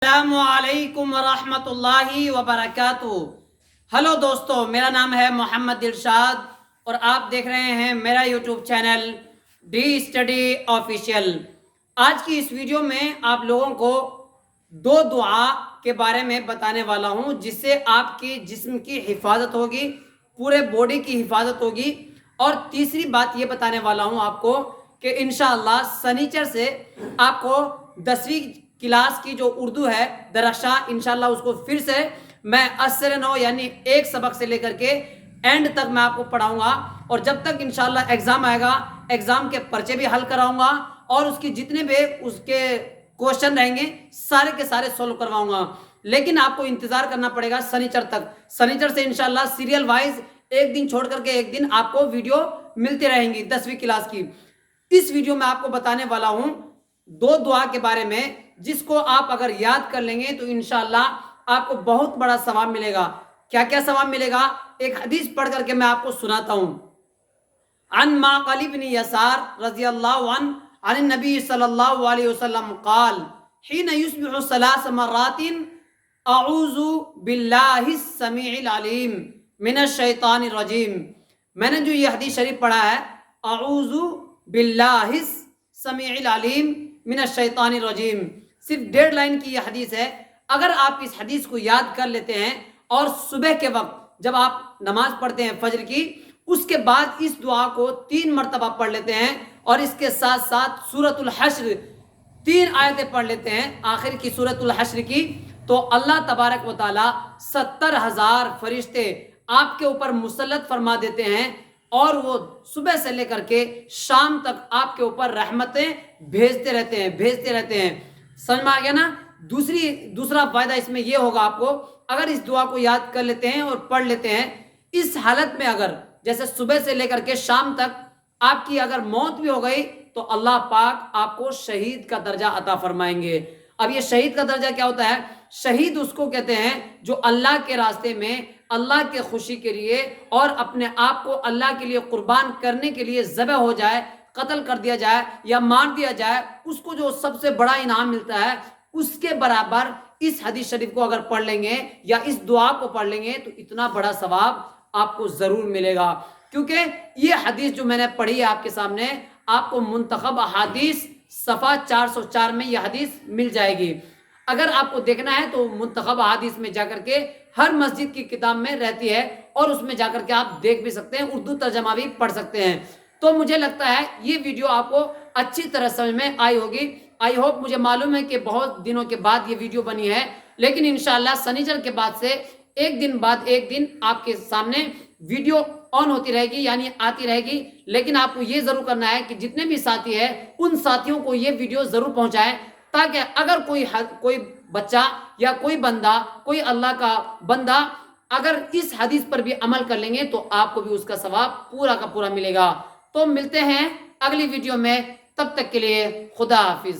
السلام علیکم ورحمۃ اللہ وبرکاتہ۔ ہلو دوستو، میرا نام ہے محمد دلشاد اور آپ دیکھ رہے ہیں میرا YouTube channel D study official. آج کی اس ویڈیو میں آپ لوگوں کو دو دعا کے بارے میں بتانے والا ہوں جس سے آپ کی جسم کی حفاظت ہوگی، پورے باڈی کی حفاظت ہوگی، اور تیسری بات یہ بتانے والا ہوں آپ کو کہ انشاءاللہ سنیچر سے آپ کو 10ویں کلاس کی جو اردو ہے درخشاں انشاءاللہ اس کو پھر سے میں 8 سے 9 یعنی ایک سبق سے لے کر کے اینڈ تک میں آپ کو پڑھاؤں گا، اور جب تک انشاءاللہ ایگزام آئے گا ایگزام کے پرچے بھی حل کراؤں گا اور اس کی جتنے بھی اس کے کوشچن رہیں گے سارے کے سارے سولو کرواؤں گا۔ لیکن آپ کو انتظار کرنا پڑے گا سنیچر تک۔ سنیچر سے انشاءاللہ سیریل وائز ایک دن چھوڑ کر کے ایک دن آپ کو ویڈیو ملتی رہیں گی 10ویں کلاس کی۔ اس ویڈیو میں آپ کو بتانے والا ہوں دو دعا کے بارے میں جس کو آپ اگر یاد کر لیں گے تو انشاءاللہ آپ کو بہت بڑا ثواب ملے گا۔ کیا کیا ثواب ملے گا؟ ایک حدیث پڑھ کر کے میں آپ کو سناتا ہوں۔ عن معقل بن یسار رضی اللہ عنہ عن النبی صلی اللہ علیہ وسلم قال حين يصبح 3 مرات اعوذ باللہ السمیع العلیم من الشیطان الرجیم۔ میں نے جو یہ حدیث شریف پڑھا ہے اعوذ باللہ السمیع العلیم من الشیطان الرجیم، صرف 1.5 لائن کی یہ حدیث ہے۔ اگر آپ اس حدیث کو یاد کر لیتے ہیں اور صبح کے وقت جب آپ نماز پڑھتے ہیں فجر کی، اس کے بعد اس دعا کو 3 مرتبہ پڑھ لیتے ہیں اور اس کے ساتھ ساتھ سورۃ الحشر 3 آیتیں پڑھ لیتے ہیں آخر کی سورۃ الحشر کی، تو اللہ تبارک و تعالی 70,000 فرشتے آپ کے اوپر مسلط فرما دیتے ہیں اور وہ صبح سے لے کر کے شام تک آپ کے اوپر رحمتیں بھیجتے رہتے ہیں۔ سمجھ میں آ گیا نا؟ دوسرا فائدہ اس میں یہ ہوگا آپ کو، اگر اس دعا کو یاد کر لیتے ہیں اور پڑھ لیتے ہیں، اس حالت میں اگر جیسے صبح سے لے کر کے شام تک آپ کی اگر موت بھی ہو گئی تو اللہ پاک آپ کو شہید کا درجہ عطا فرمائیں گے۔ اب یہ شہید کا درجہ کیا ہوتا ہے؟ شہید اس کو کہتے ہیں جو اللہ کے راستے میں اللہ کے خوشی کے لیے اور اپنے آپ کو اللہ کے لیے قربان کرنے کے لیے ذبح ہو جائے، قتل کر دیا جائے یا مار دیا جائے، اس کو جو سب سے بڑا انعام ملتا ہے اس کے برابر اس حدیث شریف کو اگر پڑھ لیں گے یا اس دعا کو پڑھ لیں گے تو اتنا بڑا ثواب آپ کو ضرور ملے گا۔ کیونکہ یہ حدیث جو میں نے پڑھی ہے آپ کے سامنے، آپ کو منتخب احادیث صفحہ 404 میں یہ حدیث مل جائے گی۔ اگر آپ کو دیکھنا ہے تو منتخب احادیث میں جا کر کے ہر مسجد کی کتاب میں رہتی ہے اور اس میں جا کر کے آپ دیکھ بھی سکتے ہیں، اردو ترجمہ بھی پڑھ سکتے ہیں۔ تو مجھے لگتا ہے یہ ویڈیو آپ کو اچھی طرح سمجھ میں آئی ہوگی۔ آئی ہوپ، مجھے معلوم ہے کہ بہت دنوں کے بعد یہ ویڈیو بنی ہے، لیکن انشاءاللہ سنیچر کے بعد سے ایک دن بعد ایک دن آپ کے سامنے ویڈیو آن ہوتی رہے گی، یعنی آتی رہے گی۔ لیکن آپ کو یہ ضرور کرنا ہے کہ جتنے بھی ساتھی ہیں ان ساتھیوں کو یہ ویڈیو ضرور پہنچائیں، تاکہ اگر کوئی بچہ یا کوئی بندہ، کوئی اللہ کا بندہ اگر اس حدیث پر بھی عمل کر لیں گے تو آپ کو بھی اس کا ثواب پورا کا پورا ملے گا۔ تو ملتے ہیں اگلی ویڈیو میں، تب تک کے لیے خدا حافظ۔